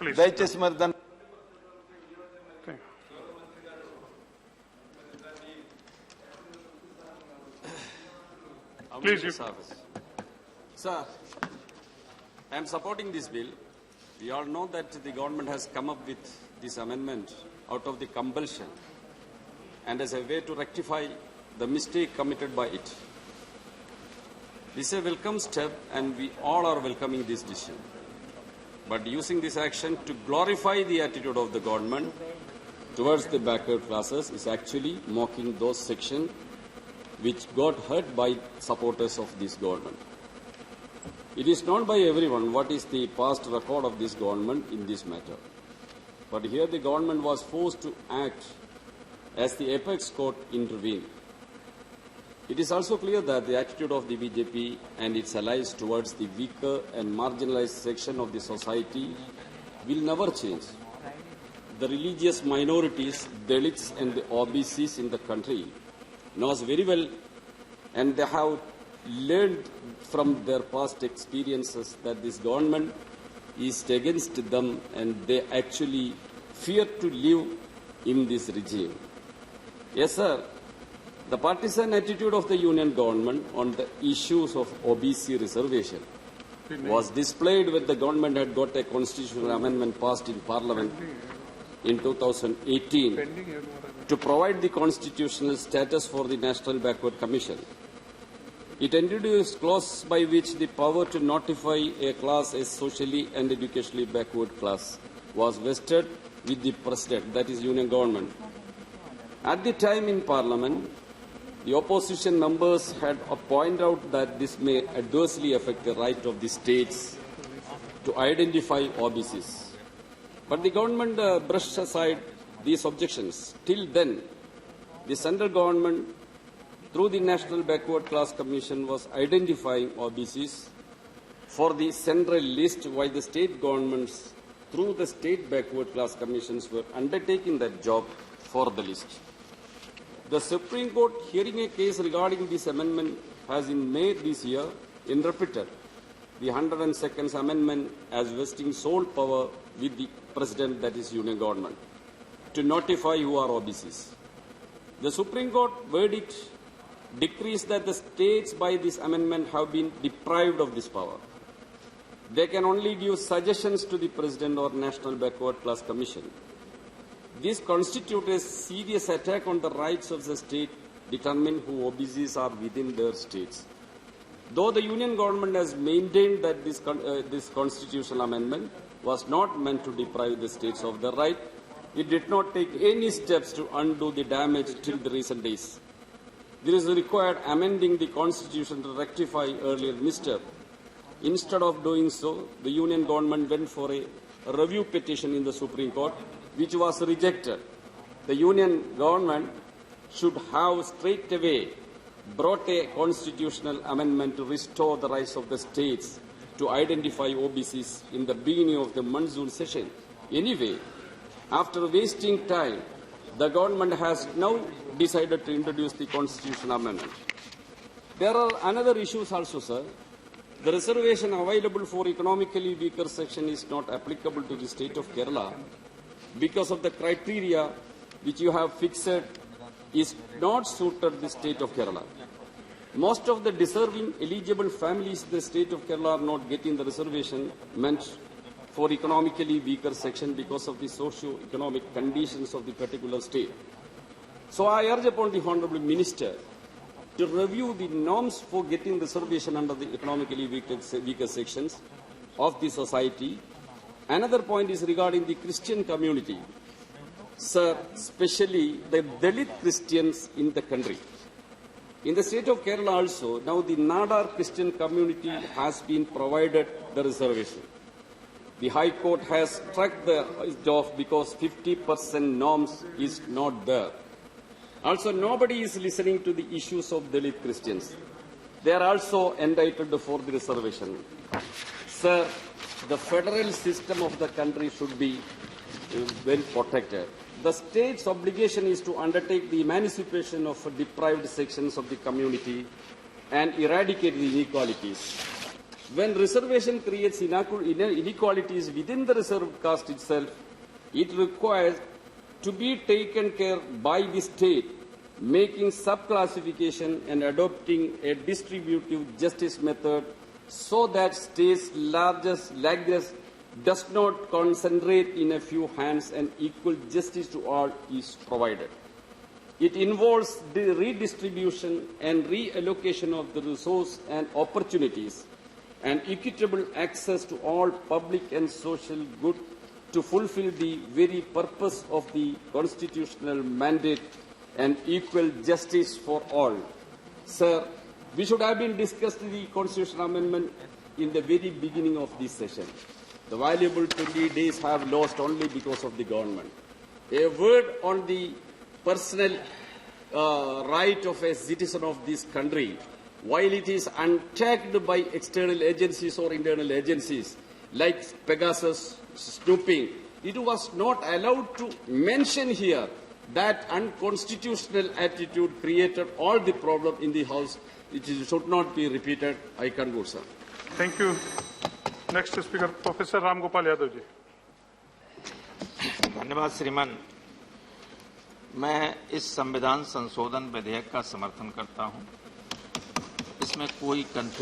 Please. దయచేసి మరి దాన్ని Okay. Please, you. Sir, I am supporting this bill. We all know that the government has come up with this amendment out of the compulsion and as a way to rectify the mistake committed by it. This is a welcome step and we all are welcoming this decision. But using this action to glorify the attitude of the government towards the backward classes is actually mocking those sections which got hurt by supporters of this government. It is known by everyone what is the past record of this government in this matter. But here the government was forced to act as the apex court intervened. It is also clear that the attitude of the BJP and its allies towards the weaker and marginalized section of the society will never change. The religious minorities, Dalits and the OBCs in the country knows very well and they have learned from their past experiences that this government is against them and they actually fear to live in this regime. Yes, sir. The partisan attitude of the union government on the issues of OBC reservation was displayed when the government had got a constitutional amendment passed in Parliament in 2018 to provide the constitutional status for the National Backward Commission. It introduced clause by which the power to notify a class as socially and educationally backward class was vested with the President, that is union government. At the time in Parliament, the opposition members had pointed out that this may adversely affect the right of the states to identify OBCs. But the government brushed aside these objections. Till then, the central government, through the National Backward Class Commission, was identifying OBCs for the central list, while the state governments, through the state backward class commissions, were undertaking that job for the list. The Supreme Court, hearing a case regarding this amendment, has in May this year interpreted the 102nd Amendment as vesting sole power with the President, that is union government, to notify who are OBCs. The Supreme Court verdict decrees that the states by this amendment have been deprived of this power. They can only give suggestions to the President or National Backward Class Commission. This constitutes a serious attack on the rights of the state to determine who OBCs are within their states. Though the union government has maintained that this constitutional amendment was not meant to deprive the states of their right, it did not take any steps to undo the damage till the recent days. There is required amending the constitution to rectify earlier misstep. Instead of doing so, the union government went for a review petition in the Supreme Court, which was rejected. The union government should have straight away brought a constitutional amendment to restore the rights of the states to identify OBCs in the beginning of the monsoon session. Anyway, after wasting time, the government has now decided to introduce the constitutional amendment. There are another issues also, sir. The reservation available for economically weaker section is not applicable to the state of Kerala because of the criteria which you have fixed is not suited the state of Kerala. Most of the deserving eligible families in the state of Kerala are not getting the reservation meant for economically weaker section because of the socio-economic conditions of the particular state. So I urge upon the Honourable Minister to review the norms for getting reservation under the economically weaker sections of the society. Another point is regarding the Christian community. Sir, especially the Dalit Christians in the country. In the state of Kerala also, now the Nadar Christian community has been provided the reservation. The High Court has struck the off because 50% norms is not there. Also, nobody is listening to the issues of Dalit Christians. They are also entitled for the reservation. Sir, the federal system of the country should be well protected. The state's obligation is to undertake the emancipation of deprived sections of the community and eradicate the inequalities. When reservation creates inequalities within the reserved caste itself, it requires to be taken care by the state, making subclassification and adopting a distributive justice method so that states' largest does not concentrate in a few hands and equal justice to all is provided. It involves the redistribution and reallocation of the resource and opportunities and equitable access to all public and social good to fulfill the very purpose of the constitutional mandate and equal justice for all. Sir, we should have been discussing the constitutional amendment in the very beginning of this session. The valuable 20 days have lost only because of the government. A word on the personal right of a citizen of this country, while it is unattacked by external agencies or internal agencies like Pegasus, snooping, it was not allowed to mention here that unconstitutional attitude created all the problem in the House. It should not be repeated. I conclude, sir. Thank you. Next speaker, Professor Ram Gopal Yadav ji. धन्यवाद श्रीमान। मैं इस संविधान संशोधन विधेयक का समर्थन करता हूं। इसमें कोई कंफ्यूजन